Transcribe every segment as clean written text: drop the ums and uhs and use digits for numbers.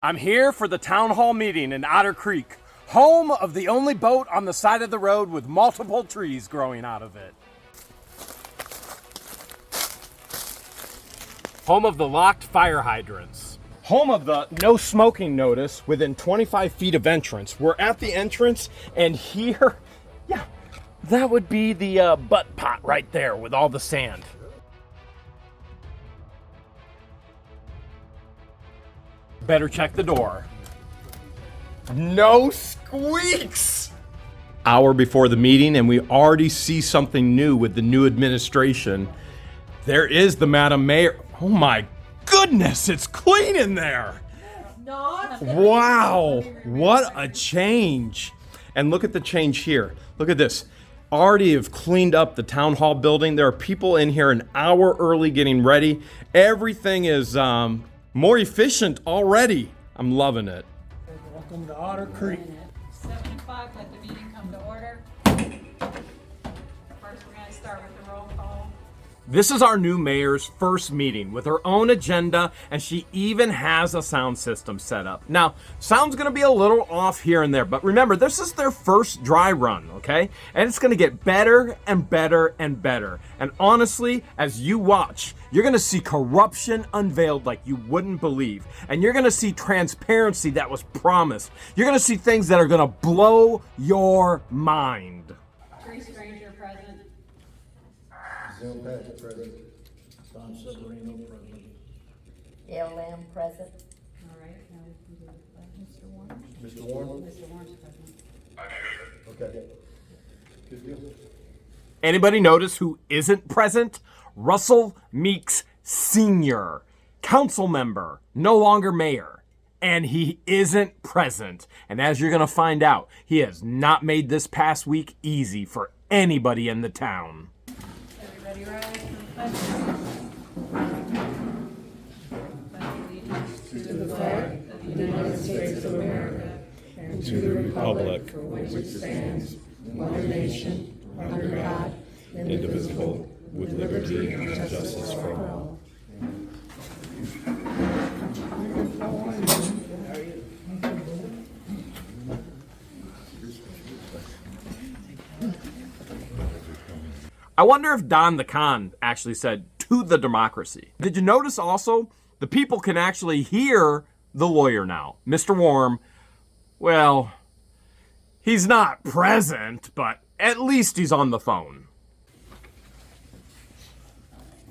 I'm here for the town hall meeting in Otter Creek, home of the only boat on the side of the road with multiple trees growing out of it. Home of the locked fire hydrants. Home of the no smoking notice within 25 feet of entrance. We're at the entrance, and here, yeah, that would be the butt pot right there with all the sand. Better check the door. No squeaks! Hour before the meeting, and we already see something new with the new administration. There is the Madam Mayor. Oh my goodness, it's clean in there. Wow, what a change. And look at the change here. Look at this. Already have cleaned up the town hall building. There are people in here an hour early getting ready. Everything is more efficient already. I'm loving it. Welcome to Otter Creek. 7 o'clock, let the meeting come to order. First, we're going to start with the roll call. This is our new mayor's first meeting with her own agenda, and she even has a sound system set up. Now, sound's gonna be a little off here and there, but remember, this is their first dry run, okay? And it's gonna get better and better and better. And honestly, as you watch, you're gonna see corruption unveiled like you wouldn't believe. And you're gonna see transparency that was promised. You're gonna see things that are gonna blow your mind. Three stranger present. Bill Patrick present. Don Severino present. Hale Lamb present. All right, now we can do Mr. Warren. Mr. Warren? Mr. Warren's present. Okay. Good deal. Anybody notice who isn't present? Russell Meeks Sr., council member, no longer mayor. And he isn't present. And as you're going to find out, he has not made this past week easy for anybody in the town. Everybody rise for the pledge. Allegiance to the flag of the United States of America and to the republic for which it stands, one nation, under God, indivisible, with liberty and justice for all. I wonder if Don the Con actually said, "to the democracy." Did you notice also, the people can actually hear the lawyer now, Mr. Warm. Well, he's not present, but at least he's on the phone.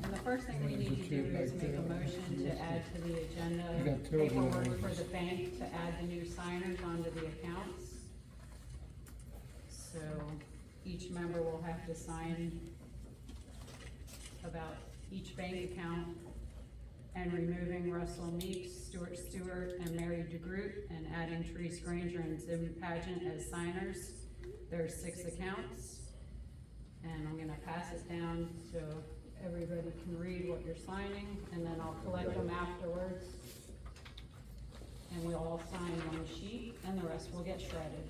And the first thing we need to do is make a motion to add to the agenda paperwork for the bank to add the new signers onto the accounts. So each member will have to sign about each bank account and removing Russell Meeks, Stuart Stewart, and Mary DeGroot, and adding Therese Granger and Zim Pageant as signers. There's 6 accounts, and I'm gonna pass it down so everybody can read what you're signing, and then I'll collect them afterwards. And we'll all sign one sheet, and the rest will get shredded.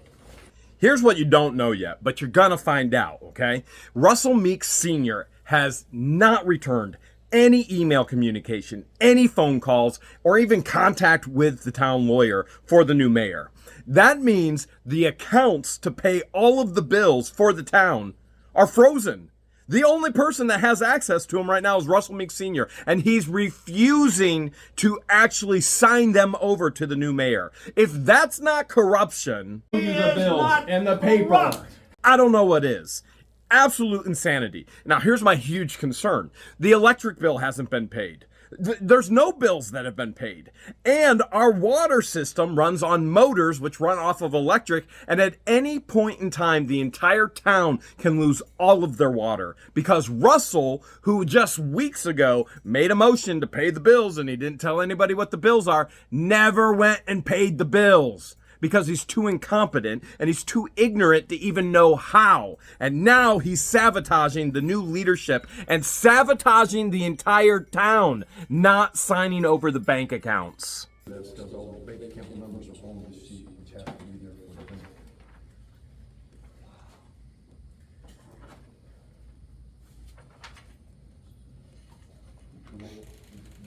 Here's what you don't know yet, but you're gonna find out, okay? Russell Meeks Sr. has not returned any email communication, any phone calls, or even contact with the town lawyer for the new mayor. That means the accounts to pay all of the bills for the town are frozen. The only person that has access to them right now is Russell Meeks Sr., and he's refusing to actually sign them over to the new mayor. If that's not corruption, the bills and the paper, I don't know what is. Absolute insanity. Now, here's my huge concern. The electric bill hasn't been paid. There's no bills that have been paid. And our water system runs on motors which run off of electric, and at any point in time, the entire town can lose all of their water because Russell, who just weeks ago made a motion to pay the bills and he didn't tell anybody what the bills are, never went and paid the bills. Because he's too incompetent and he's too ignorant to even know how. And now he's sabotaging the new leadership and sabotaging the entire town, not signing over the bank accounts. That's because all the bank account numbers are on this sheet, which have to be there for the bank.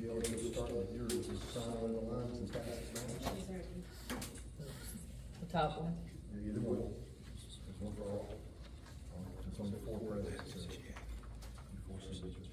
Gail, let's start with yours. Just sign on the lines and pass it down. top one. Either one. There's one for all. It's on before president, so before signatures.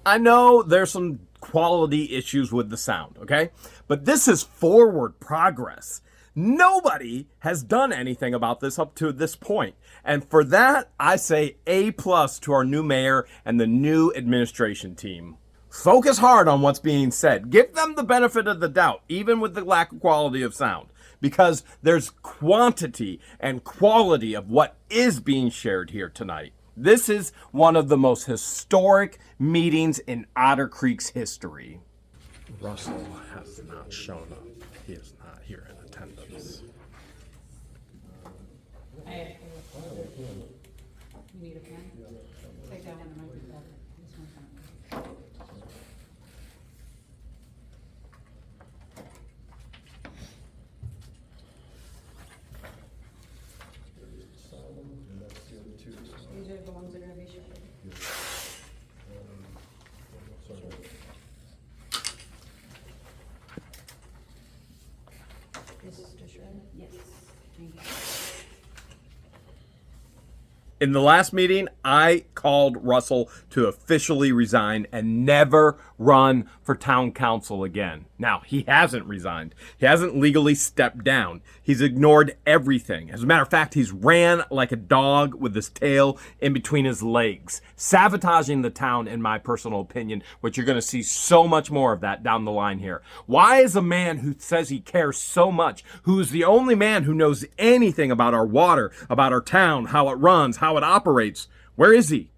I know there's some quality issues with the sound, okay? But this is forward progress. Nobody has done anything about this up to this point. And for that, I say A+ to our new mayor and the new administration team. Focus hard on what's being said. Give them the benefit of the doubt, even with the lack of quality of sound, because there's quantity and quality of what is being shared here tonight. This is one of the most historic meetings in Otter Creek's history. Russell has not shown up. He is not here in attendance. Hey. You need a pen? Take that one, it might be better. This one's not. And that's the other two. These are the ones that are gonna be shared. Sorry. This is to shred? Yes. Thank you. In the last meeting, I called Russell to officially resign and never run for town council again. Now, he hasn't resigned. He hasn't legally stepped down. He's ignored everything. As a matter of fact, he's ran like a dog with his tail in between his legs, sabotaging the town, in my personal opinion, which you're going to see so much more of that down the line here. Why is a man who says he cares so much, who's the only man who knows anything about our water, about our town, how it runs, how it operates, where is he?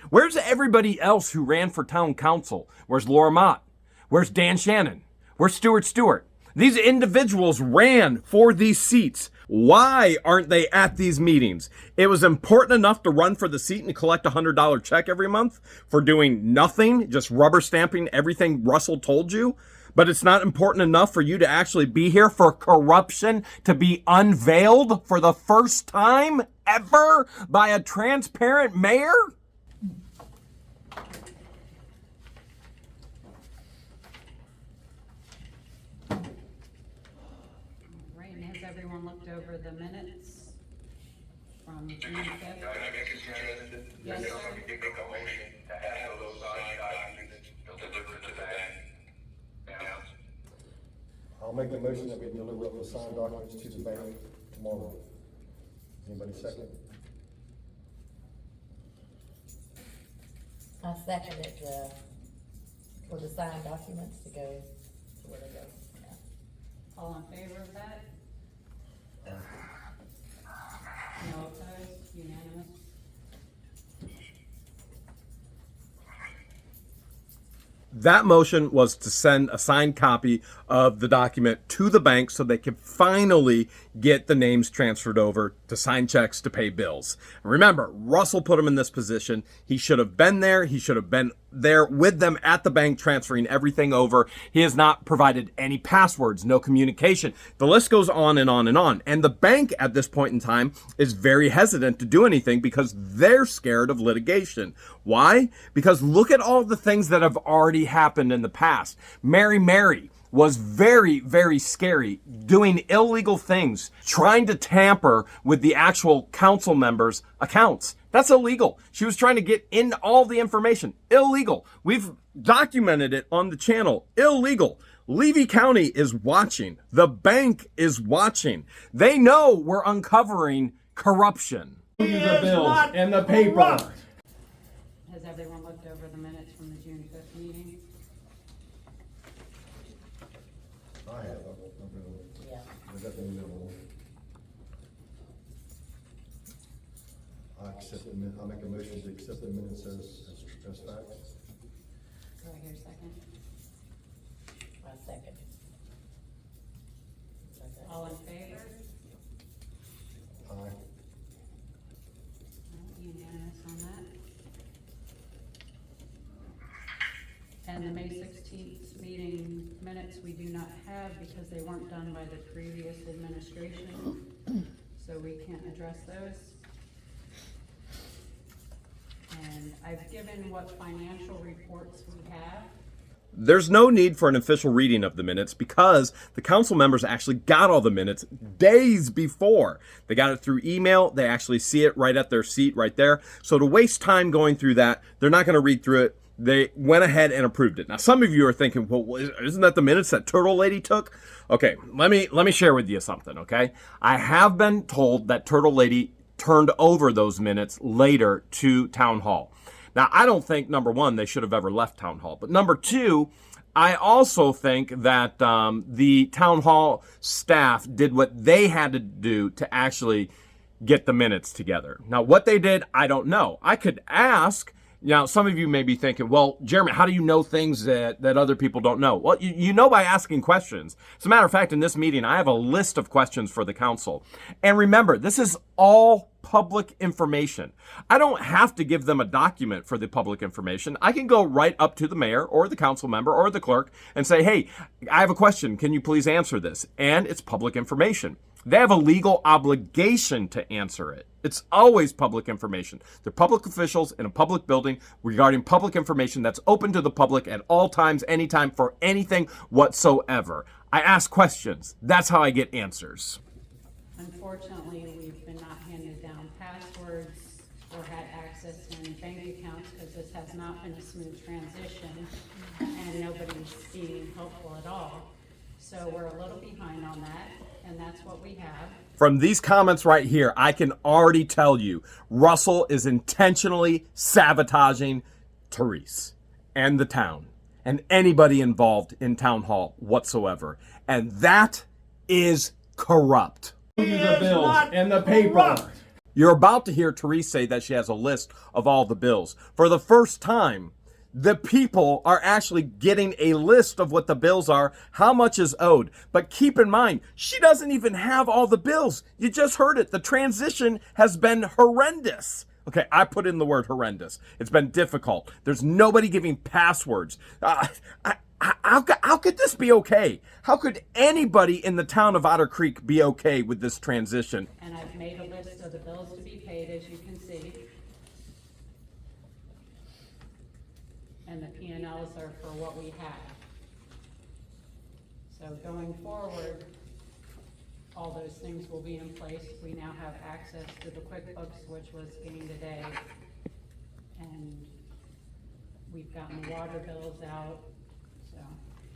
Where's everybody else who ran for town council? Where's Laura Mott? Where's Dan Shannon? Where's Stuart Stewart? These individuals ran for these seats. Why aren't they at these meetings? It was important enough to run for the seat and collect a $100 check every month for doing nothing, just rubber stamping everything Russell told you. But it's not important enough for you to actually be here for corruption to be unveiled for the first time ever by a transparent mayor? Right, and has everyone looked over the minutes from June 5th? Can I make a suggestion? Yes, sir. We can make a motion to have those signed documents delivered to the bank. Now, I'll make the motion that we deliver the signed documents to the bank tomorrow. Anybody second? I second it, for the signed documents to go to where they go. Yeah. All in favor of that? No opposed, unanimous? That motion was to send a signed copy of the document to the bank so they could finally get the names transferred over to sign checks to pay bills. And remember, Russell put him in this position. He should have been there. He should have been there with them at the bank transferring everything over. He has not provided any passwords, no communication. The list goes on and on and on. And the bank at this point in time is very hesitant to do anything because they're scared of litigation. Why? Because look at all the things that have already happened in the past. Mary was very, very scary, doing illegal things, trying to tamper with the actual council members' accounts. That's illegal. She was trying to get in all the information. Illegal. We've documented it on the channel. Illegal. Levy County is watching. The bank is watching. They know we're uncovering corruption. The bills and the paper. Has everyone looked over the minutes from the June 5th meeting? I have, Yeah. I got the email. I make a motion to accept the minutes as fact. Do I hear a second? I second. All in favor? Aye. Unanimous on that. And the May 16th meeting minutes we do not have because they weren't done by the previous administration, so we can't address those. And I've given what financial reports we have. There's no need for an official reading of the minutes because the council members actually got all the minutes days before. They got it through email. They actually see it right at their seat right there. So to waste time going through that, they're not going to read through it. They went ahead and approved it. Now, some of you are thinking, well, isn't that the minutes that Turtle Lady took? Okay, let me share with you something, okay? I have been told that Turtle Lady turned over those minutes later to Town Hall. Now, I don't think, number one, they should have ever left Town Hall. But number two, I also think that the Town Hall staff did what they had to do to actually get the minutes together. Now, what they did, I don't know. I could ask. Now, some of you may be thinking, well, Jeremy, how do you know things that other people don't know? Well, you know by asking questions. As a matter of fact, in this meeting, I have a list of questions for the council. And remember, this is all public information. I don't have to give them a document for the public information. I can go right up to the mayor or the council member or the clerk and say, hey, I have a question. Can you please answer this? And it's public information. They have a legal obligation to answer it. It's always public information. They're public officials in a public building regarding public information that's open to the public at all times, anytime, for anything whatsoever. I ask questions. That's how I get answers. Unfortunately, we've been not handed down passwords or had access to any bank accounts because this has not been a smooth transition and nobody's being helpful at all. So we're a little behind on that, and that's what we have. From these comments right here, I can already tell you Russell is intentionally sabotaging Therese and the town and anybody involved in Town Hall whatsoever. And that is corrupt. The bills and the paper. You're about to hear Therese say that she has a list of all the bills. For the first time, the people are actually getting a list of what the bills are, how much is owed. But keep in mind, she doesn't even have all the bills. You just heard it. The transition has been horrendous. Okay, I put in the word horrendous. It's been difficult. There's nobody giving passwords. How could this be okay? How could anybody in the town of Otter Creek be okay with this transition? And I've made a list of the bills to be paid, as you can see. And the P&Ls are for what we have. So going forward, all those things will be in place. We now have access to the QuickBooks, which was gained today. And we've gotten the water bills out. So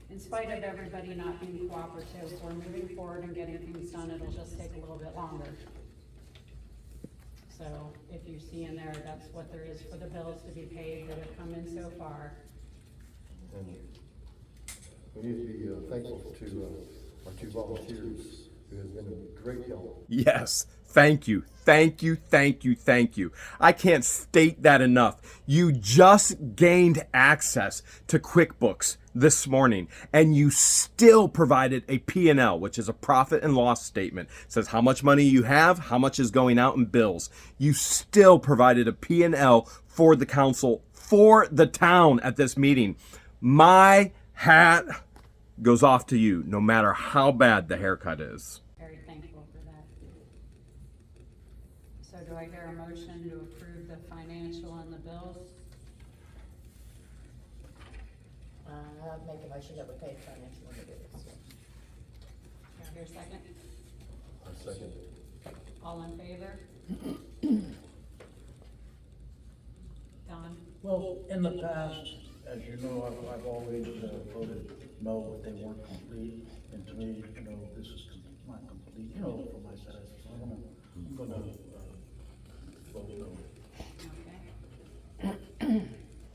in spite of everybody not being cooperative, we're moving forward and getting things done. It'll just take a little bit longer. So if you see in there, that's what there is for the bills to be paid that have come in so far. And we need to be thankful to our two volunteers who has been a great help. Yes. Thank you. Thank you. Thank you. Thank you. I can't state that enough. You just gained access to QuickBooks this morning and you still provided a P&L, which is a profit and loss statement. It says how much money you have, how much is going out in bills. You still provided a P&L for the council, for the town at this meeting. My hat goes off to you, no matter how bad the haircut is. Very thankful for that. So do I hear a motion to approve the financial and the bills? Make a motion that we pay the financial and the bills. Do I hear a second? I second. All in favor? Don? Well, in the past, as you know, I've always voted no if they weren't complete. And to me, this is not complete, for my side. So I'm gonna vote no. Okay.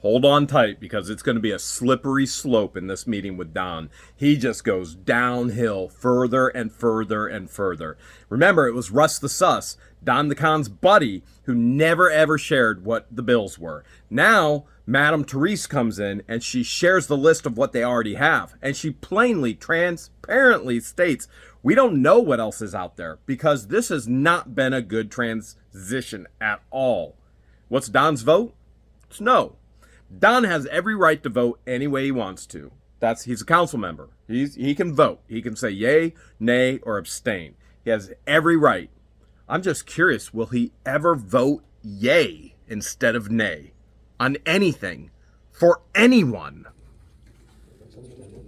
Hold on tight because it's going to be a slippery slope in this meeting with Don. He just goes downhill further and further and further. Remember, it was Russ the Sus, Don the Con's buddy, who never ever shared what the bills were. Now, Madam Therese comes in and she shares the list of what they already have. And she plainly, transparently states, we don't know what else is out there because this has not been a good transition at all. What's Don's vote? It's no. Don has every right to vote any way he wants to. He's a council member. He can vote. He can say yay, nay, or abstain. He has every right. I'm just curious, will he ever vote yay instead of nay? on anything for anyone. That's understandable.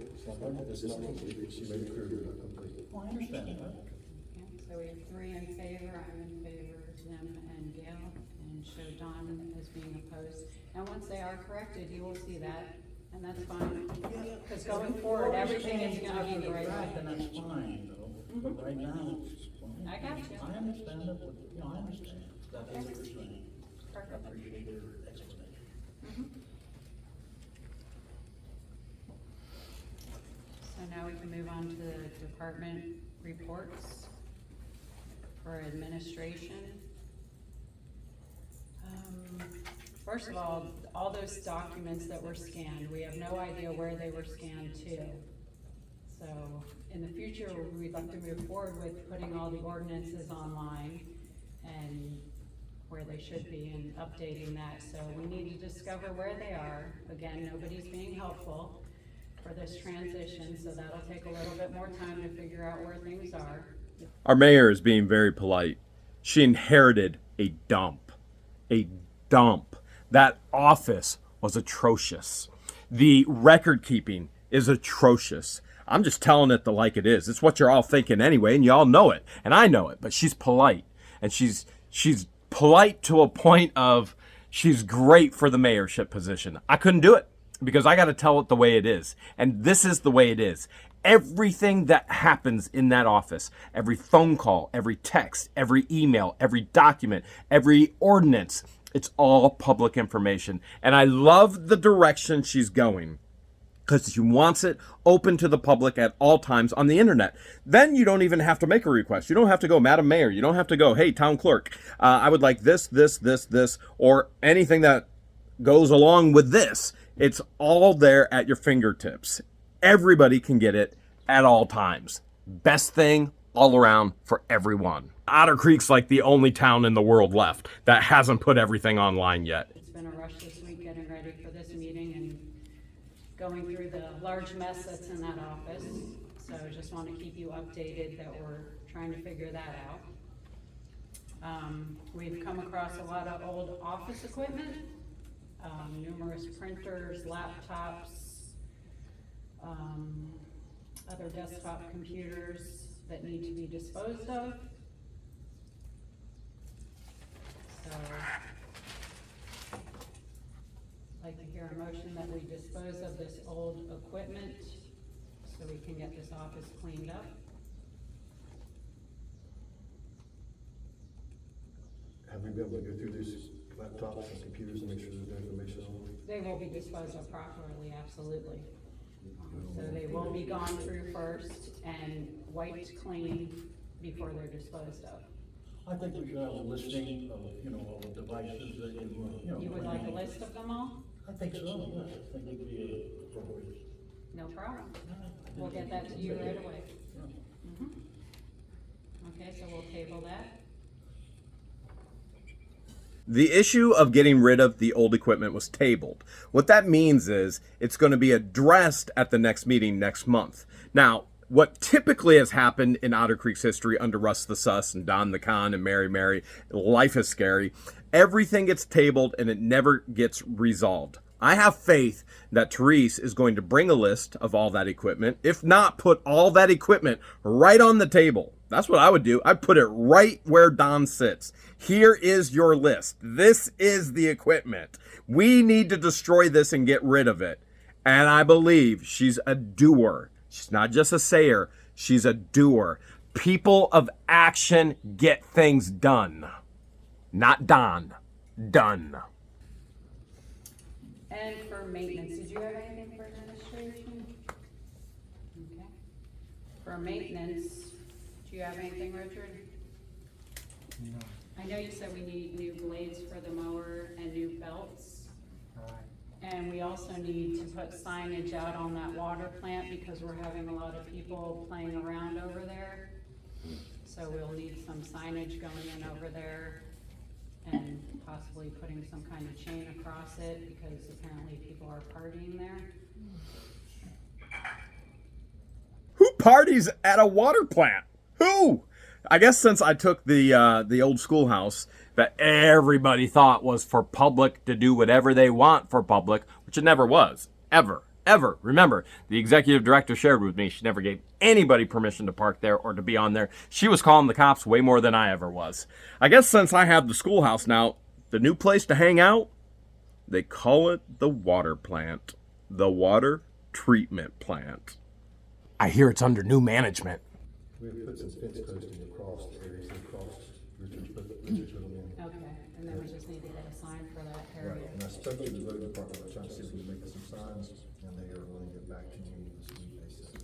It's not complete. She made it clear you're not complete. Well, I understand that. Okay, so we have 3 in favor, I'm in favor, Jim and Gail, and show Don as being opposed. And once they are corrected, you will see that, and that's fine. Because going forward, everything is gonna be the right Right, then way. that's fine, though, but right now, it's. I got you. I understand that, but, I understand, that is what you're saying. I Perfect. appreciate your explanation. So now we can move on to the department reports for administration. First of all those documents that were scanned, we have no idea where they were scanned to. So in the future, we'd like to move forward with putting all the ordinances online and where they should be and updating that. So we need to discover where they are. Again, nobody's being helpful for this transition, so that'll take a little bit more time to figure out where things are. Our mayor is being very polite. She inherited a dump. A dump. That office was atrocious. The record keeping is atrocious. I'm just telling it like it is. It's what you're all thinking anyway, and you all know it, and I know it. But she's polite, and she's polite to a point of she's great for the mayorship position. I couldn't do it because I got to tell it the way it is, and this is the way it is. Everything that happens in that office, every phone call, every text, every email, every document, every ordinance, it's all public information. And I love the direction she's going, because she wants it open to the public at all times on the internet. Then you don't even have to make a request. You don't have to go, Madam Mayor. You don't have to go, hey, Town Clerk, I would like this, or anything that goes along with this. It's all there at your fingertips. Everybody can get it at all times. Best thing all around for everyone. Otter Creek's like the only town in the world left that hasn't put everything online yet. It's been a rush this week getting ready for this meeting and going through the large mess that's in that office. So I just want to keep you updated that we're trying to figure that out. We've come across a lot of old office equipment, numerous printers, laptops, other desktop computers that need to be disposed of. So, I'd like to hear a motion that we dispose of this old equipment so we can get this office cleaned up. Have we been able to go through these laptops and computers and make sure there's no information on them? They will be disposed of properly, absolutely. So they will be gone through first and wiped clean before they're disposed of. I think we should have a listing of, all the devices that you. You would like a list of them all? I think so, yes, I think it'd be appropriate. No problem. We'll get that to you right away. Mhm. Okay, so we'll table that. The issue of getting rid of the old equipment was tabled. What that means is it's going to be addressed at the next meeting next month. Now, what typically has happened in Otter Creek's history under Russ the Sus and Don the Con and Mary, life is scary. Everything gets tabled and it never gets resolved. I have faith that Therese is going to bring a list of all that equipment. If not, put all that equipment right on the table. That's what I would do. I'd put it right where Don sits. Here is your list. This is the equipment. We need to destroy this and get rid of it. And I believe she's a doer. She's not just a sayer. She's a doer. People of action get things done. Not Don. Done. And for maintenance, did you have anything for administration? Okay. For maintenance, do you have anything, Richard? No. I know you said we need new blades for the mower and new belts. Right. And we also need to put signage out on that water plant because we're having a lot of people playing around over there. So we'll need some signage going in over there and possibly putting some kind of chain across it because apparently people are partying there. Who parties at a water plant? Who? I guess since I took the old schoolhouse that everybody thought was for public to do whatever they want for public, which it never was, ever. Ever. Remember, the executive director shared with me she never gave anybody permission to park there or to be on there. She was calling the cops way more than I ever was. I guess since I have the schoolhouse now, the new place to hang out, they call it the water plant. The water treatment plant. I hear it's under new management. We put some fence posting across the areas across Richards put them in. Okay, and then we just need to get a sign for that Right, area. and I spoke to the road department, I'm trying to see if we can make some signs, and they are going to get back to me this week, they said.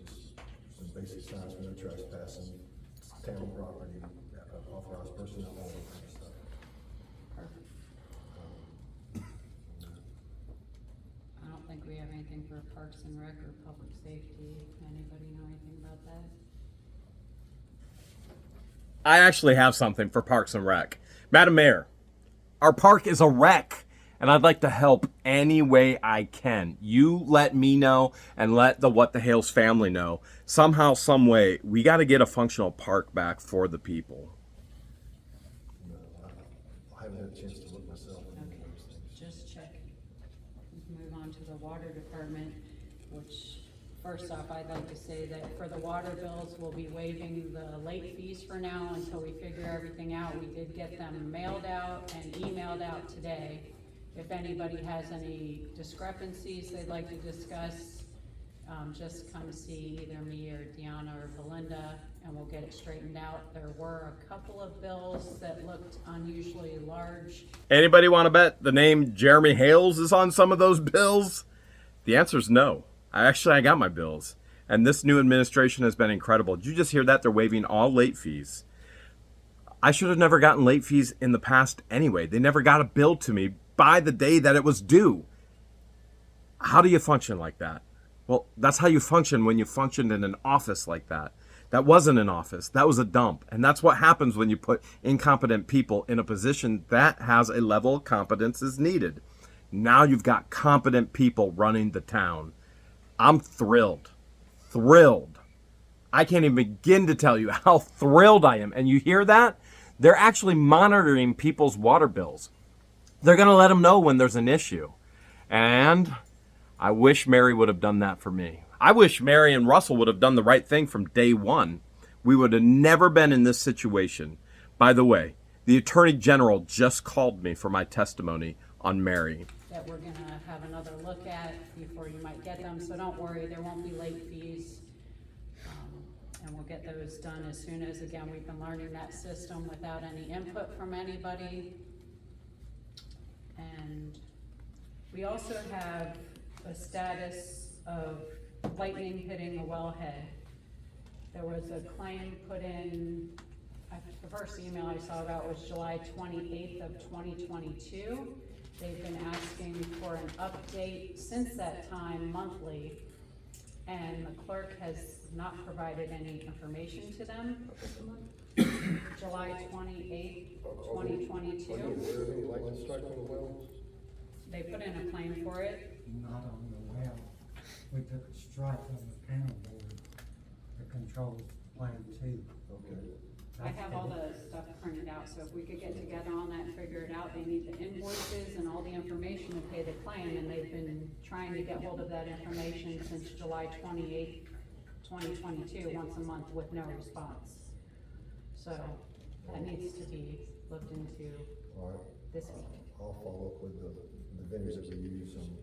Just some basic signs for no trespassing, town property, authorized personnel, all that kind of stuff. Perfect. I don't think we have anything for Parks and Rec or Public Safety. Anybody know anything about that? I actually have something for Parks and Rec. Madam Mayor, our park is a wreck, and I'd like to help any way I can. You let me know and let the What the Hales family know. Somehow, some way, we got to get a functional park back for the people. No, I haven't had a chance to look myself into Okay, those things. just checking. Move on to the water department, which, first off, I'd like to say that for the water bills, we'll be waiving the late fees for now until we figure everything out. We did get them mailed out and emailed out today. If anybody has any discrepancies they'd like to discuss, just come see either me or Deanna or Belinda, and we'll get it straightened out. There were a couple of bills that looked unusually large. Anybody want to bet the name Jeremy Hales is on some of those bills? The answer is no. I got my bills. And this new administration has been incredible. Did you just hear that? They're waiving all late fees. I should have never gotten late fees in the past anyway. They never got a bill to me by the day that it was due. How do you function like that? Well, that's how you function when you functioned in an office like that. That wasn't an office. That was a dump. And that's what happens when you put incompetent people in a position that has a level of competence is needed. Now you've got competent people running the town. I'm thrilled. Thrilled. I can't even begin to tell you how thrilled I am. And you hear that? They're actually monitoring people's water bills. They're going to let them know when there's an issue. And I wish Mary would have done that for me. I wish Mary and Russell would have done the right thing from day one. We would have never been in this situation. By the way, the Attorney General just called me for my testimony on Mary. That we're gonna have another look at before you might get them, so don't worry, there won't be late fees. And we'll get those done as soon as, again, we've been learning that system without any input from anybody. And we also have a status of lightning hitting a wellhead. There was a claim put in, the first email I saw about was July 28th of 2022. They've been asking for an update since that time monthly, and the clerk has not provided any information to them. July 28th, 2022. Any lightning strike on the wells? They put in a claim for it. Not on the well. We took a strike on the panel board that controls plant two. Okay. I have all the stuff printed out, so if we could get together on that and figure it out, they need the invoices and all the information to pay the claim, and they've been trying to get hold of that information since July 28th, 2022, once a month with no response. So that needs to be looked into All right. this week. I'll follow up with the vendors that we use and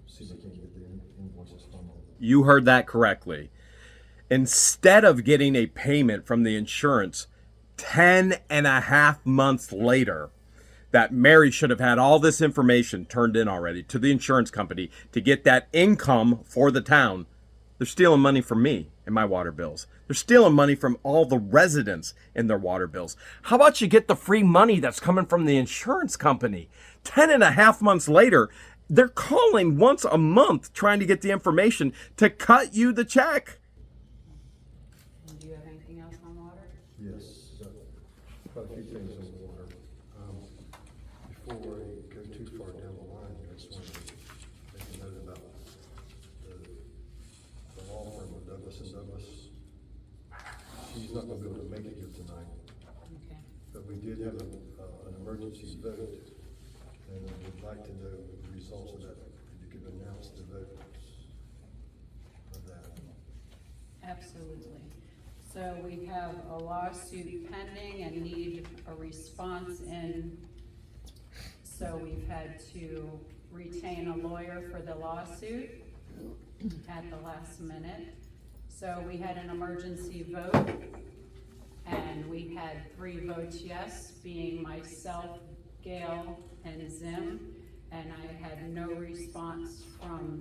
see if we can get the invoices from them. You heard that correctly. Instead of getting a payment from the insurance 10.5 months later, that Mary should have had all this information turned in already to the insurance company to get that income for the town. They're stealing money from me in my water bills. They're stealing money from all the residents in their water bills. How about you get the free money that's coming from the insurance company? 10.5 months later, they're calling once a month trying to get the information to cut you the check. And do you have anything else on water? Yes, quite a few things on the water. Before I go too far down the line, I just wanted to make a note about the law firm of Douglas and Douglas. She's not gonna be able to make it here tonight, Okay. but we did have an emergency vote, and we'd like to know the results of that. If you could announce the vote of that. Absolutely. So we have a lawsuit pending and need a response in. So we've had to retain a lawyer for the lawsuit at the last minute. So we had an emergency vote, and we had 3 votes yes, being myself, Gail, and Zim, and I had no response from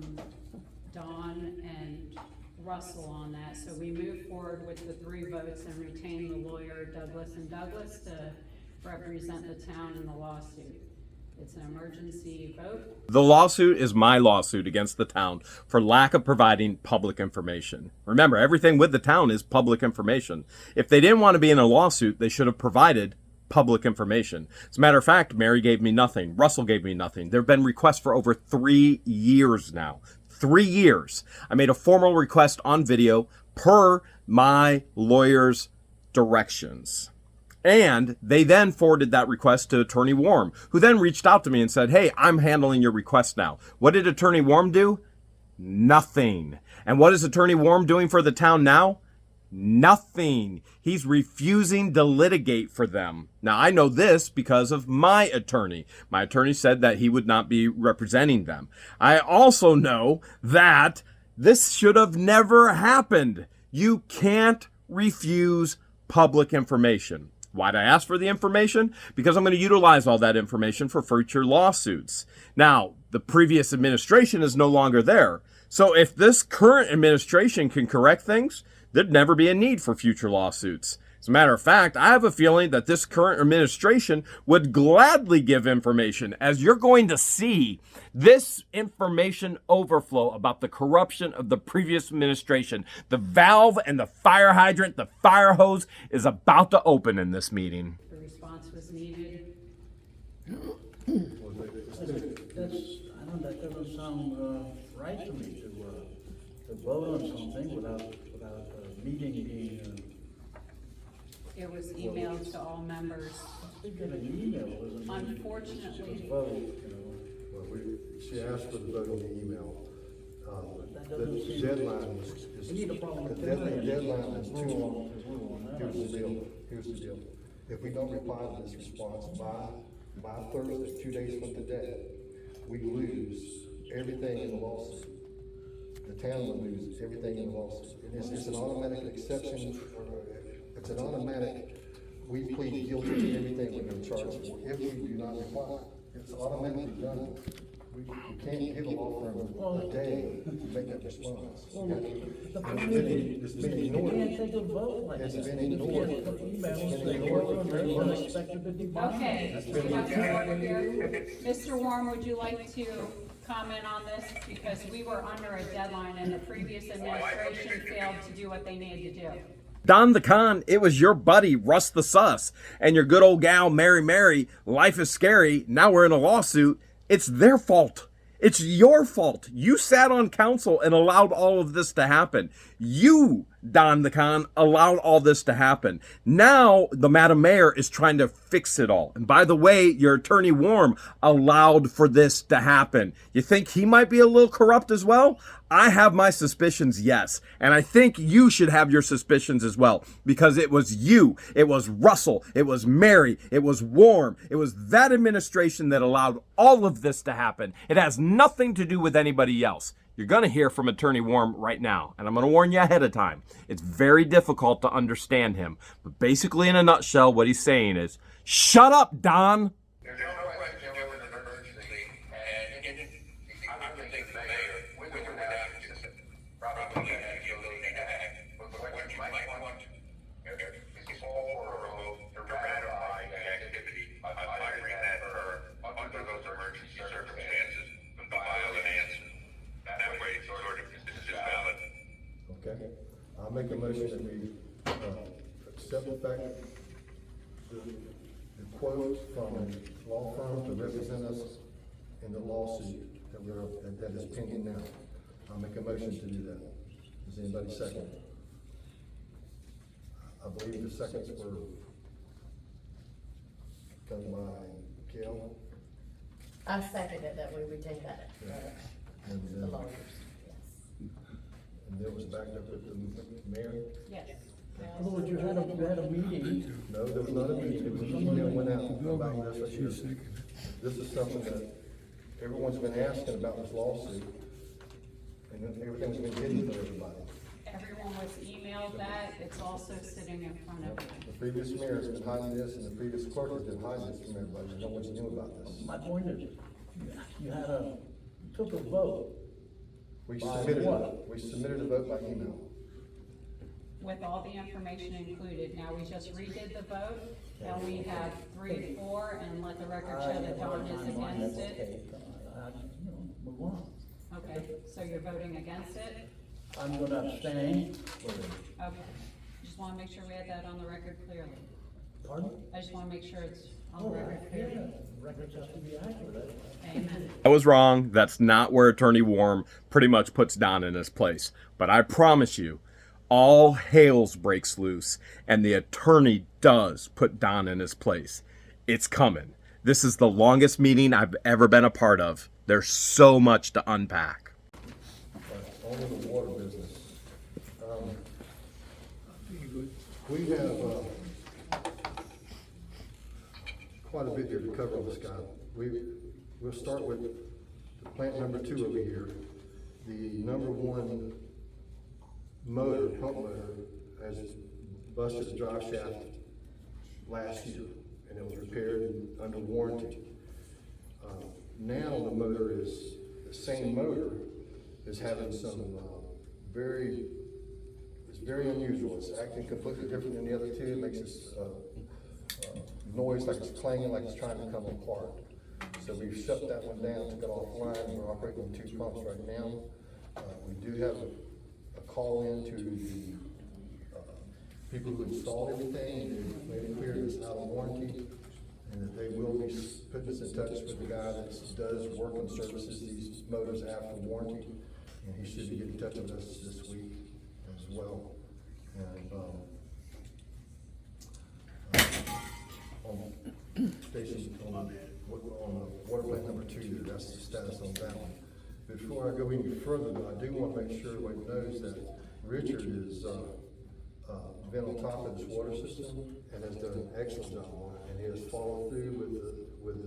Don and Russell on that. So we moved forward with the 3 votes and retained the lawyer Douglas and Douglas to represent the town in the lawsuit. It's an emergency vote. The lawsuit is my lawsuit against the town for lack of providing public information. Remember, everything with the town is public information. If they didn't want to be in a lawsuit, they should have provided public information. As a matter of fact, Mary gave me nothing. Russell gave me nothing. There have been requests for over 3 years now. 3 years. I made a formal request on video per my lawyer's directions. And they then forwarded that request to Attorney Warm, who then reached out to me and said, hey, I'm handling your request now. What did Attorney Warm do? Nothing. And what is Attorney Warm doing for the town now? Nothing. He's refusing to litigate for them. Now, I know this because of my attorney. My attorney said that he would not be representing them. I also know that this should have never happened. You can't refuse public information. Why'd I ask for the information? Because I'm going to utilize all that information for future lawsuits. Now, the previous administration is no longer there. So if this current administration can correct things, there'd never be a need for future lawsuits. As a matter of fact, I have a feeling that this current administration would gladly give information, as you're going to see this information overflow about the corruption of the previous administration. The valve and the fire hydrant, the fire hose, is about to open in this meeting. The response was needed. That doesn't sound right to me, to vote on something without a meeting being, It was emailed to all members. they get an email, doesn't mean Unfortunately, it's a vote, you know. Well, she asked for the vote on the email. That The doesn't seem- deadline was, We need a the parliamentarian. deadline was Rule on- rule on that. Here's the deal, here's the deal. If we don't reply to this response by Thursday, 2 days from today, we lose everything in the lawsuit. The town will lose everything in the lawsuit. And it's an automatic exception, or it's an automatic, we plead guilty to everything we're gonna charge for. If we do not reply, it's automatically done. We can't give a law firm a day to make that response. It's been You ignored. can't take a vote like that. It's been You ignored. can't put emails, It's been they ignored go for on, 3 they're months. unexpected to debate. okay, we have some order here. Mr. Warren, would you like to comment on this? Because we were under a deadline and the previous administration failed to do what they needed to do. Don the Con, it was your buddy, Russ the Sus, and your good old gal, Mary. Life is scary. Now we're in a lawsuit. It's their fault. It's your fault. You sat on council and allowed all of this to happen. You, Don the Con, allowed all this to happen. Now the Madam Mayor is trying to fix it all. And by the way, your Attorney Warm allowed for this to happen. You think he might be a little corrupt as well? I have my suspicions, yes. And I think you should have your suspicions as well. Because it was you, it was Russell, it was Mary, it was Warm, it was that administration that allowed all of this to happen. It has nothing to do with anybody else. You're going to hear from Attorney Warm right now, and I'm going to warn you ahead of time. It's very difficult to understand him, but basically in a nutshell, what he's saying is, shut up, Don. There's no question there was an emergency, and I would think the mayor, with or without his assistant, probably had the ability to act. But what you might want is all for a vote to ratify the activity of hiring that firm under those emergency circumstances and file an answer. That way, it's sort of, this is valid. Okay, I'll make a motion that we, accept the fact, the quote from a law firm to represent us in the lawsuit that is pending now. I'll make a motion to do that. Does anybody second? I believe the seconds were done by Gail. I seconded that we retain that, And the then, lawyers, yes. and then it was backed up with the mayor. Yes. In other words, you had a meeting. No, there was not a meeting, it was an email went out about this. This is something that everyone's been asking about this lawsuit, and then everything's been hidden from everybody. Everyone was emailed that, it's also sitting in front of you. The previous mayor has been hiding this, and the previous clerk has been hiding this from everybody, no one's knew about this. My point is, you took a vote. We By submitted, what? we submitted a vote by email. With all the information included. Now, we just redid the vote, and we have 3-4, and let the record show that Don is against it. Move on. Okay, so you're voting against it? I'm gonna abstain. Okay. Just wanna make sure we had that on the record clearly. Pardon? I just wanna make sure it's on Oh, the record yeah, clearly. records have to be accurate. Amen. I was wrong. That's not where Attorney Warm pretty much puts Don in his place. But I promise you, all hails breaks loose, and the attorney does put Don in his place. It's coming. This is the longest meeting I've ever been a part of. There's so much to unpack. On to the water business. We have, quite a bit here to cover on this guy. We'll start with the plant number 2 over here. The number 1 motor, pump motor, has busted the drive shaft last year, and it was repaired and under warranty. Now the motor is, the same motor is having some, it's very unusual. It's acting completely different than the other two. It makes this, noise like it's clanging, like it's trying to come apart. So we've shut that one down, took it offline. We're operating on 2 pumps right now. We do have a call in to the, people who installed everything. They made it clear it's out of warranty, and that they will be putting us in touch with the guy that does work and services these motors after warranty, and he should be getting in touch with us this week as well. And on station, on water plant number 2, that's the status on that one. Before I go any further, though, I do want to make sure everybody knows that Richard is been on top of this water system and has done an excellent job on it, and he has followed through with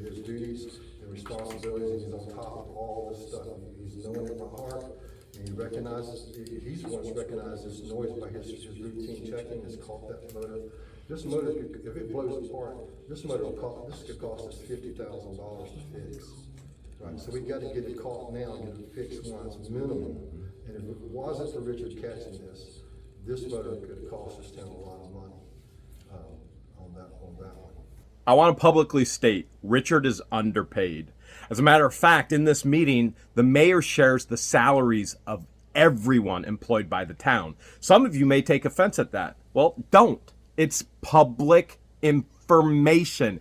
his duties and responsibilities, and he's on top of all this stuff. He's knowing it by heart, and he recognizes, he's the one that's recognized this noise by his routine checking, has caught that motor. This motor, if it blows apart, this motor could cost us $50,000 to fix. Right, so we got to get it caught now and get it fixed once minimum. And if it wasn't for Richard catching this motor could have cost us town a lot of money on that one. I want to publicly state Richard is underpaid. As a matter of fact, in this meeting, the mayor shares the salaries of everyone employed by the town. Some of you may take offense at that. Well, don't. It's public information.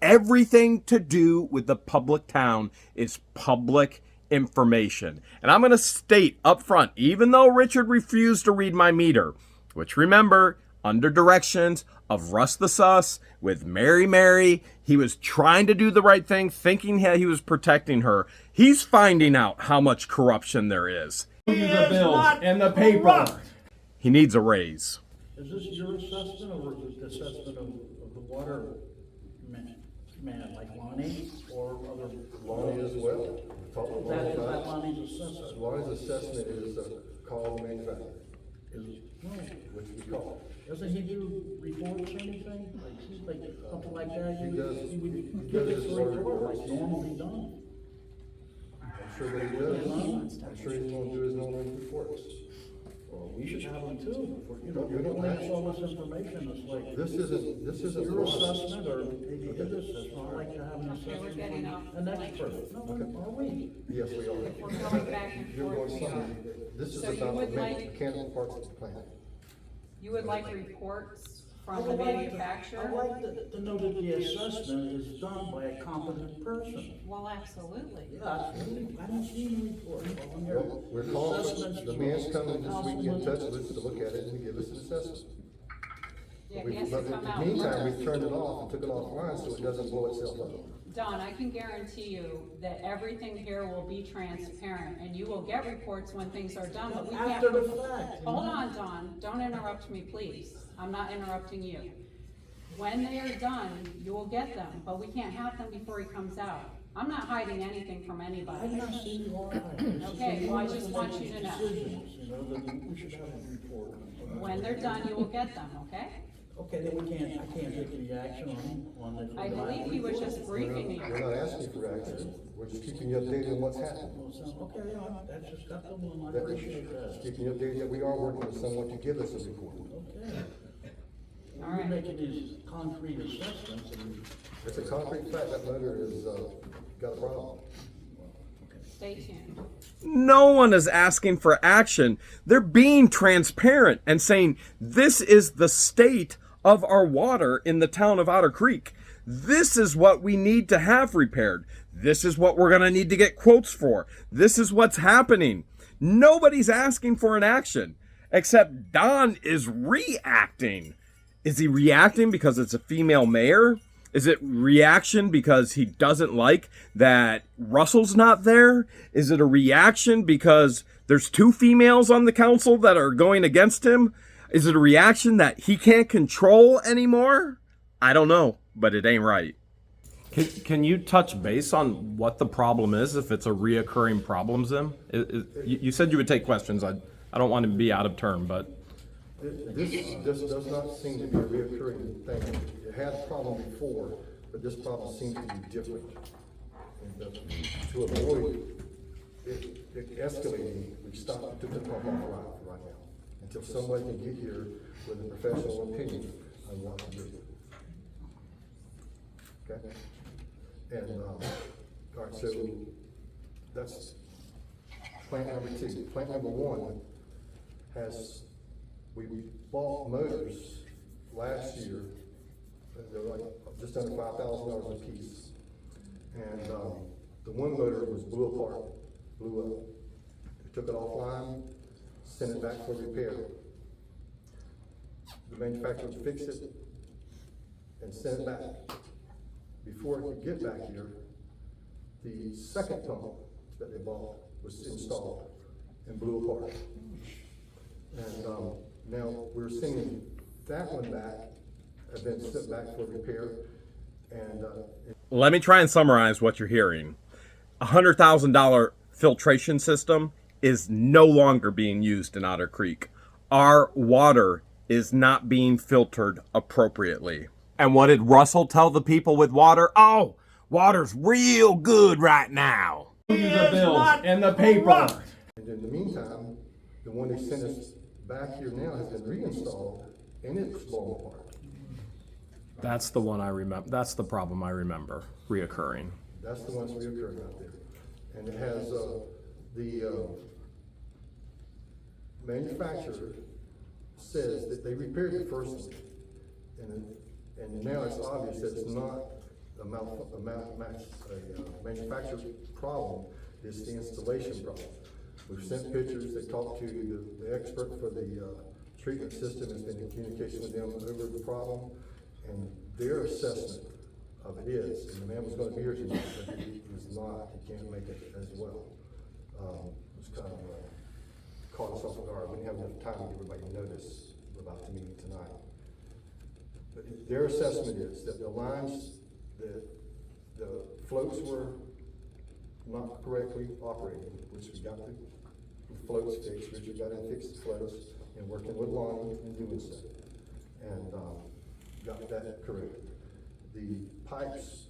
Everything to do with the public town is public information. And I'm going to state up front, even though Richard refused to read my meter, which remember, under directions of Russ the Sus with Mary, he was trying to do the right thing, thinking he was protecting her. He's finding out how much corruption there is. The bills and the paper. He needs a raise. Is this your assessment or is it the assessment of the water man, like Lonnie or other? Lonnie as well. That is not Lonnie's assessment. Lonnie's assessment is called manufacturer, No, which we call. doesn't he do reports or anything? Like something like that? He does. He would He give does us his a water report reports. like normally done. I'm sure that he does. I'm sure he's going to do his own reports. Well, we should have them too. You know, We you're don't gonna have- have all this information, it's like. This isn't Your Lonnie's. assessment or maybe his assessment, I like to have an Okay, we're getting off assessment from an expert. No, are we? Yes, we are. If we're going back and You're forth, going we are. something. This is So you about would the like- mechanical parts of the plant. You would like reports I from the would like to- manufacturer? I'd like to know that the assessment is done by a competent person. Well, absolutely. Yeah, I don't see any report on your. Well, we're calling, the man's coming this week, in touch with us to look at it and give us an assessment. Yeah, We- he has to But in come the out meantime, we first. turned it off and took it offline so it doesn't blow itself up. Don, I can guarantee you that everything here will be transparent, and you will get reports when things are done, but we can't. After the fact. Hold on, Don, don't interrupt me, please. I'm not interrupting you. When they are done, you will get them, but we can't have them before he comes out. I'm not hiding anything from I'm anybody. not saying you are. This is Okay, well, I the just one want that you to makes know. decisions, you know, that we should have a report. When they're done, you will get them, okay? Okay, then I can't take any action on the. I believe he was just briefing you. We're not asking for action, we're just keeping you updated on what's happening. Okay, that's just, that's the one, I That- appreciate Just that. keeping you updated that we are working with someone to give us a report. Okay. All You're right. making these concrete assessments and. It's a concrete fact, that motor is, got a problem. Stay tuned. No one is asking for action. They're being transparent and saying, this is the state of our water in the town of Otter Creek. This is what we need to have repaired. This is what we're going to need to get quotes for. This is what's happening. Nobody's asking for an action, except Don is reacting. Is he reacting because it's a female mayor? Is it reaction because he doesn't like that Russell's not there? Is it a reaction because there's two females on the council that are going against him? Is it a reaction that he can't control anymore? I don't know, but it ain't right. Can you touch base on what the problem is, if it's a reoccurring problem, Zim? You said you would take questions. I don't want to be out of turn, but... This does not seem to be a reoccurring thing. It had a problem before, but this problem seems to be different. And to avoid it escalating, we stopped and took the pump off right now, until somebody can get here with a professional opinion on what to do. Okay? And, all right, so that's plant number two. Plant number one has, we bought motors last year, they're like just under $5,000 a piece. And, the one motor was blew up. We took it offline, sent it back for repair. The manufacturer fixed it and sent it back. Before it could get back here, the second pump that they bought was installed and blew apart. And, now we're sending that one back, and then sent back for repair, and, Let me try and summarize what you're hearing. $100,000 filtration system is no longer being used in Otter Creek. Our water is not being filtered appropriately. And what did Russell tell the people with water? Oh, water's real good right now. The bills and the paper. and in the meantime, the one they sent us back here now has been reinstalled, and it's blown apart. That's the one I remember. That's the problem I remember reoccurring. That's the ones reoccurring out there. And it has, the manufacturer says that they repaired the first one. And now it's obvious that it's not a manufacturer problem, it's the installation problem. We've sent pictures, they talked to the expert for the, treatment system, has been in communication with them over the problem, and their assessment of it is, and the man was gonna be here tonight, but he was not, he can't make it as well. It was kind of, caught us off guard, we didn't have enough time to give everybody notice about the meeting tonight. But their assessment is that the lines, the floats were not correctly operating, which we got the floats fixed, Richard got in fixed the floats, and working with Lonnie and doing so. And, got that corrected. The pipes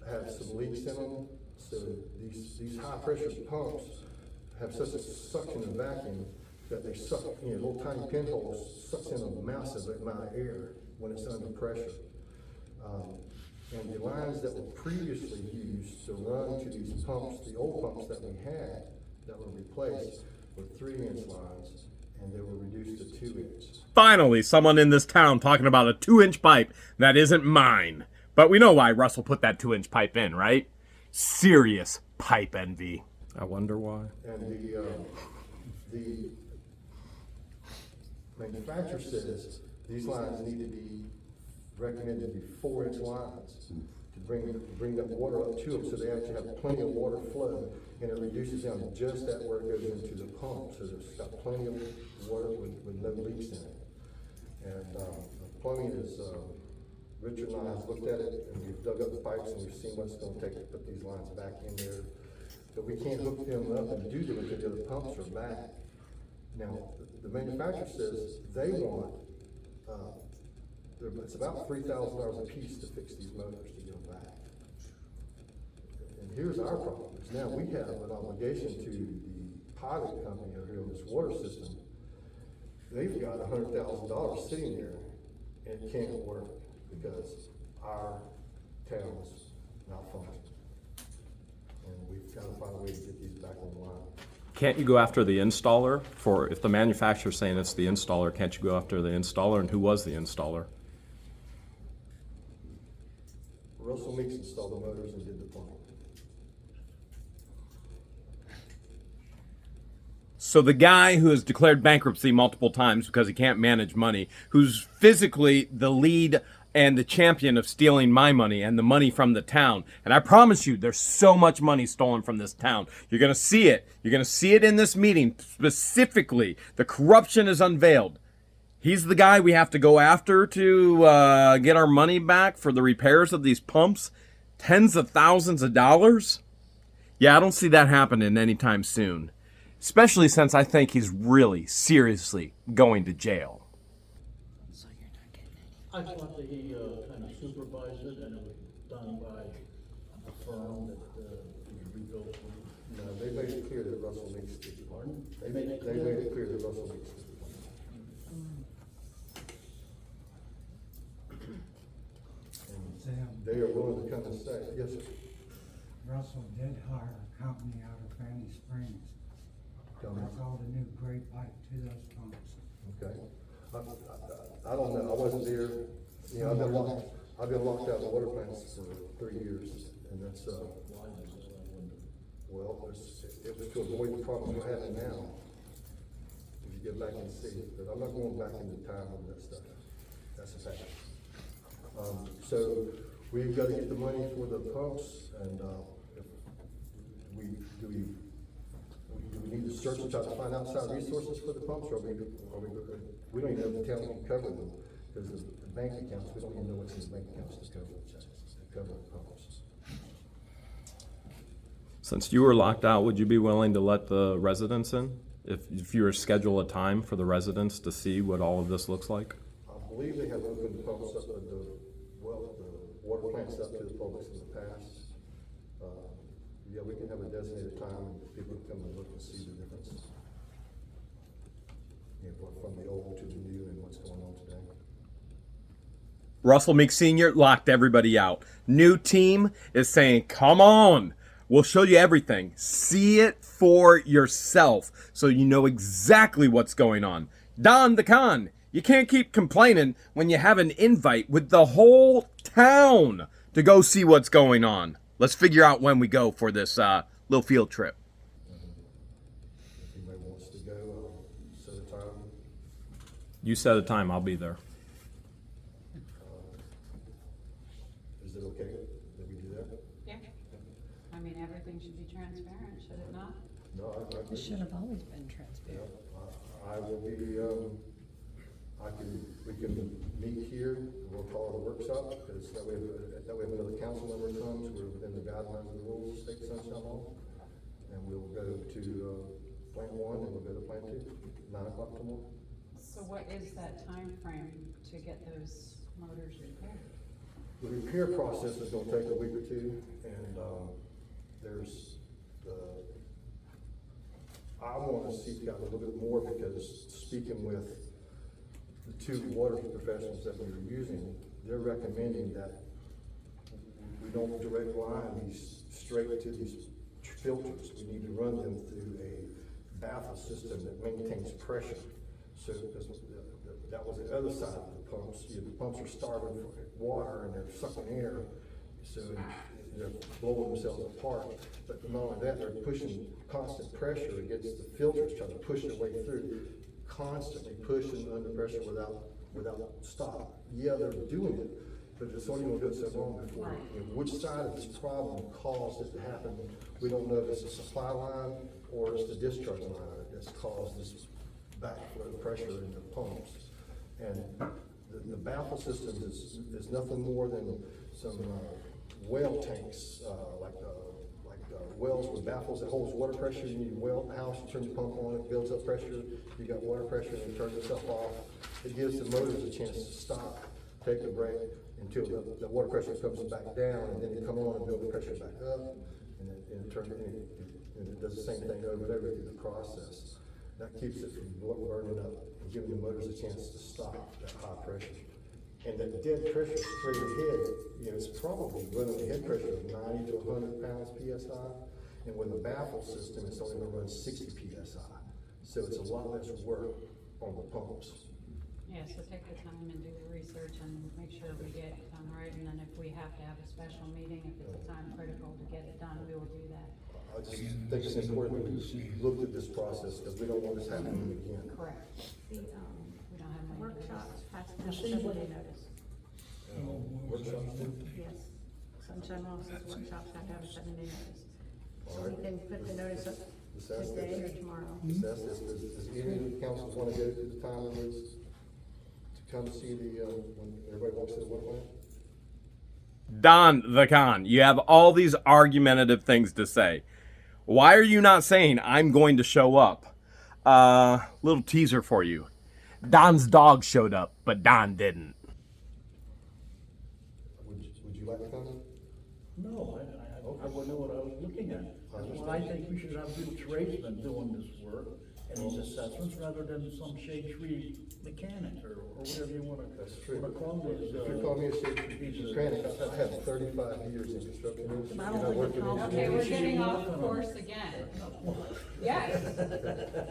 have some leaks in them, so these high pressure pumps have such a suction and vacuum that they suck, little tiny pinholes, sucks in a massive amount of air when it's under pressure. And the lines that were previously used to run to these pumps, the old pumps that we had that were replaced, were 3-inch lines, and they were reduced to 2-inch. Finally, someone in this town talking about a 2-inch pipe that isn't mine. But we know why Russell put that 2-inch pipe in, right? Serious pipe envy. I wonder why. And the manufacturer says These lines need to be recommended to be 4-inch lines to bring that water up to them, so they actually have plenty of water flow, and it reduces down just that where it goes into the pump, so there's got plenty of water with no leaks in it. And, the plumbing is, Richard and I have looked at it, and we've dug up the pipes, and we've seen what it's gonna take to put these lines back in there. But we can't hook them up and do them until the other pumps are back. Now, the manufacturer says they want, it's about $3,000 a piece to fix these motors to get them back. And here's our problem, is now we have an obligation to the pilot company here on this water system. They've got $100,000 sitting there, and it can't work because our town's malfunctioning. And we've got to find a way to get these back online. Can't you go after the installer for, if the manufacturer's saying it's the installer, can't you go after the installer? And who was the installer? Russell Meeks installed the motors and did the plumbing. So the guy who has declared bankruptcy multiple times because he can't manage money, who's physically the lead and the champion of stealing my money and the money from the town. And I promise you, there's so much money stolen from this town. You're going to see it. You're going to see it in this meeting. Specifically, the corruption is unveiled. He's the guy we have to go after to get our money back for the repairs of these pumps. Tens of thousands of dollars. Yeah, I don't see that happening anytime soon. Especially since I think he's really, seriously going to jail. I thought that he, kind of supervised it, and it was done by a firm that, was rebuilt. No, they made it clear that Russell Meeks did the plumbing. They made it They clear? made it clear that Russell Meeks did the plumbing. And Sam, they are willing to come and say, yes, sir. Russell did hire a company out of Fanny Springs. Tell me. That's all the new gray pipe to those pumps. Okay. I don't know, I wasn't there, you know, I've been locked out of water plants for 3 years, and that's, well, it was to avoid the problems we're having now. If you get back and see it, but I'm not going back into time on that stuff, that's a fact. So, we've got to get the money for the pumps, and, do we need to search and try to find outside resources for the pumps, or we don't even know if the town can cover them, because the bank accounts, we don't even know what's in the bank accounts to cover the pumps. Since you were locked out, would you be willing to let the residents in? If you were to schedule a time for the residents to see what all of this looks like? I believe they have opened the pumps up, the water plants up to the public in the past. Yeah, we can have a designated time and people can come and look and see the difference. You know, from the old to the new and what's going on today. Russell Meeks Sr. locked everybody out. New team is saying, come on, we'll show you everything. See it for yourself so you know exactly what's going on. Don the Con, you can't keep complaining when you have an invite with the whole town to go see what's going on. Let's figure out when we go for this little field trip. If anybody wants to go, set a time. You set a time, I'll be there. Is it okay that we do that? Yeah. I mean, everything should be transparent, should it not? No, I It should have always been transparent. I will be, we can meet here, we'll call it a workshop, because that way another council member comes, we're within the guidelines of the rules, state sunshine law. And we'll go to, plant 1, and we'll go to plant 2, 9 o'clock tomorrow. So what is that time frame to get those motors repaired? The repair process is gonna take a week or two, and, I wanna seek out a little bit more, because speaking with the 2 water professionals that we were using, they're recommending that we don't direct line these straight to these filters. We need to run them through a baffle system that maintains pressure. So, because that was the other side of the pumps. The pumps are starving for water and they're sucking air, so they're blowing themselves apart. But not only that, they're pushing constant pressure against the filters, trying to push their way through, constantly pushing under pressure without without stop. Yeah, they're doing it, but it's only gonna do it so long before. And which side of this problem caused it to happen, we don't know if it's the supply line or it's the discharge line that's caused this backflow pressure in the pumps. And the baffle system is nothing more than some well tanks, like wells with baffles that holds water pressure. You need a well house, you turn the pump on, it builds up pressure, you got water pressure, and it turns itself off. It gives the motors a chance to stop, take a break until the water pressure comes back down, and then you come on and build the pressure back up, and it does the same thing over and over through the process. That keeps it from burning up and giving the motors a chance to stop that high pressure. And that dead pressure straight ahead, it's probably running a head pressure of 90 to 100 pounds PSI. And with the baffle system, it's only gonna run 60 PSI. So it's a lot less work on the pumps. Yeah, so take the time and do the research and make sure we get it done right, and then if we have to have a special meeting, if it's a time critical to get it done, we will do that. I just think it's important we look at this process, because we don't want this happening again. Correct. We don't have many Workshops notice. has to have a 7-day notice. Workshops too? Yes. Some general offices workshops have to have a 7-day notice. So Alright. we can put the notice up Assess today or this. tomorrow. Assess this. Does any of the councils wanna go to the time limits to come see when everybody walks through the water plant? Don the Con, you have all these argumentative things to say. Why are you not saying I'm going to show up? Little teaser for you. Don's dog showed up, but Don didn't. Would you like to come? No, I wouldn't know what I was looking at. Well, I think we should have Bill tradesmen doing this work and these assessments rather than some shade tree mechanic or whatever you wanna. That's true. wanna call If it. you call me a shade mechanic, I have 35 years in construction industry. I don't and I think worked it in calls- Okay, engineering. we're getting off course again. Yes.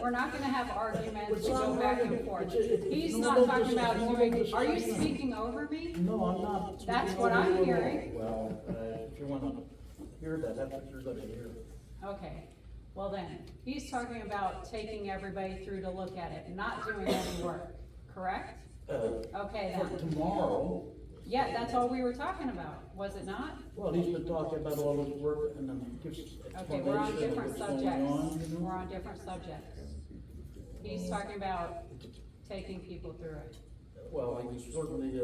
We're not gonna have arguments, go back and forth. He's not talking about doing, are you speaking over me? No, I'm not. That's what I'm hearing. Well, if you wanna hear that, that's what you're gonna hear. Okay, well then, he's talking about taking everybody through to look at it, not doing any work, correct? Okay For then. tomorrow, Yeah, that's all we were talking about, was it not? well, he's been talking about all this work and then gives Okay, we're on explanation of different what's going subjects. on, you know? We're on different subjects. He's talking about taking people through it. Well, I can certainly,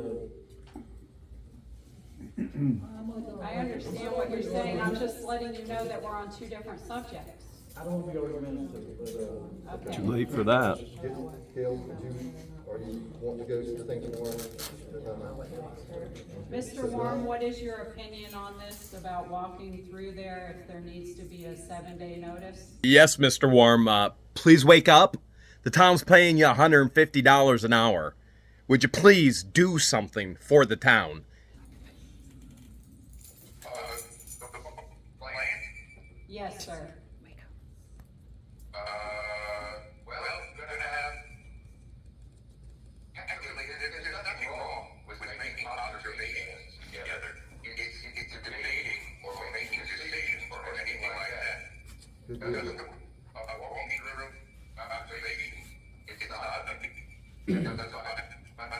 I understand what you're saying, I'm just letting you know that we're on two different subjects. I don't want to be argumentative, but, Okay. Too late for that. Gail, are you wanting to go to the thing tomorrow? Mr. Warren, what is your opinion on this about walking through there if there needs to be a 7-day notice? Yes, Mr. Warm, please wake up. The town's paying you $150 an hour. Would you please do something for the town? Plan? Yes, sir. Well, gonna have, actually, there's nothing wrong with making observations together. It's debating or making decisions or anything like that. Good deal. A walking through observation, it's not a big, that's all. But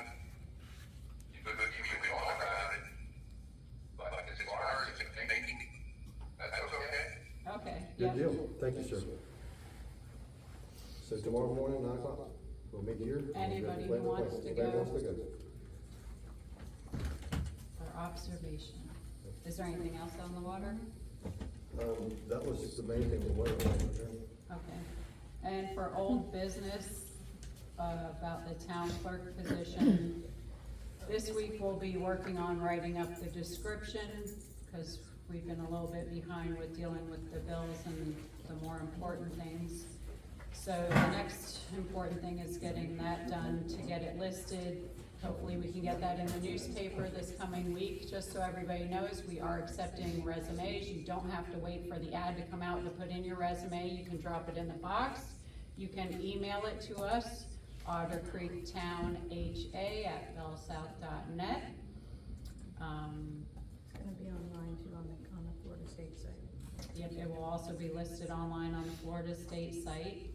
you can talk about it, but as far as thinking, that's okay. Okay, Good yep. deal. Thank you, sir. So tomorrow morning, 9 o'clock, we'll meet here. Anybody who wants to Anybody go. wants to go. For observation. Is there anything else on the water? That was the main thing, the weather. Okay. And for old business, about the town clerk position, this week we'll be working on writing up the description, because we've been a little bit behind with dealing with the bills and the more important things. So the next important thing is getting that done to get it listed. Hopefully we can get that in the newspaper this coming week, just so everybody knows we are accepting resumes. You don't have to wait for the ad to come out to put in your resume. You can drop it in the box. You can email it to us, ottercreektownha@bellsouth.net. It's gonna be online too on the Florida State site. Yep, it will also be listed online on the Florida State site.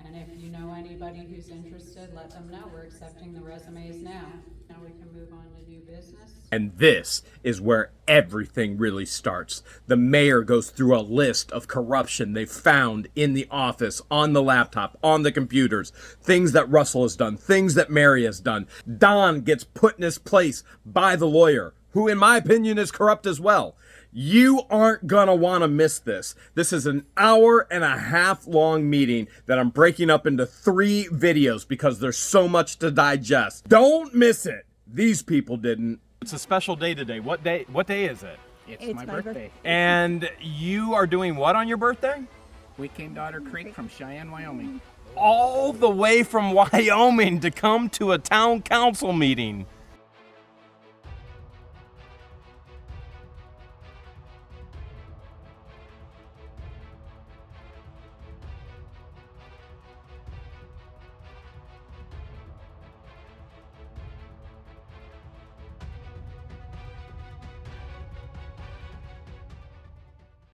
And if you know anybody who's interested, let them know. We're accepting the resumes now. Now we can move on to new business. And this is where everything really starts. The mayor goes through a list of corruption they found in the office, on the laptop, on the computers, things that Russell has done, things that Mary has done. Don gets put in his place by the lawyer, who in my opinion is corrupt as well. You aren't gonna wanna miss this. This is an 1.5 hour long meeting that I'm breaking up into 3 videos because there's so much to digest. Don't miss it. These people didn't. It's a special day today. What day is it? It's my birthday. And you are doing what on your birthday? We came to Otter Creek from Cheyenne, Wyoming. All the way from Wyoming to come to a town council meeting.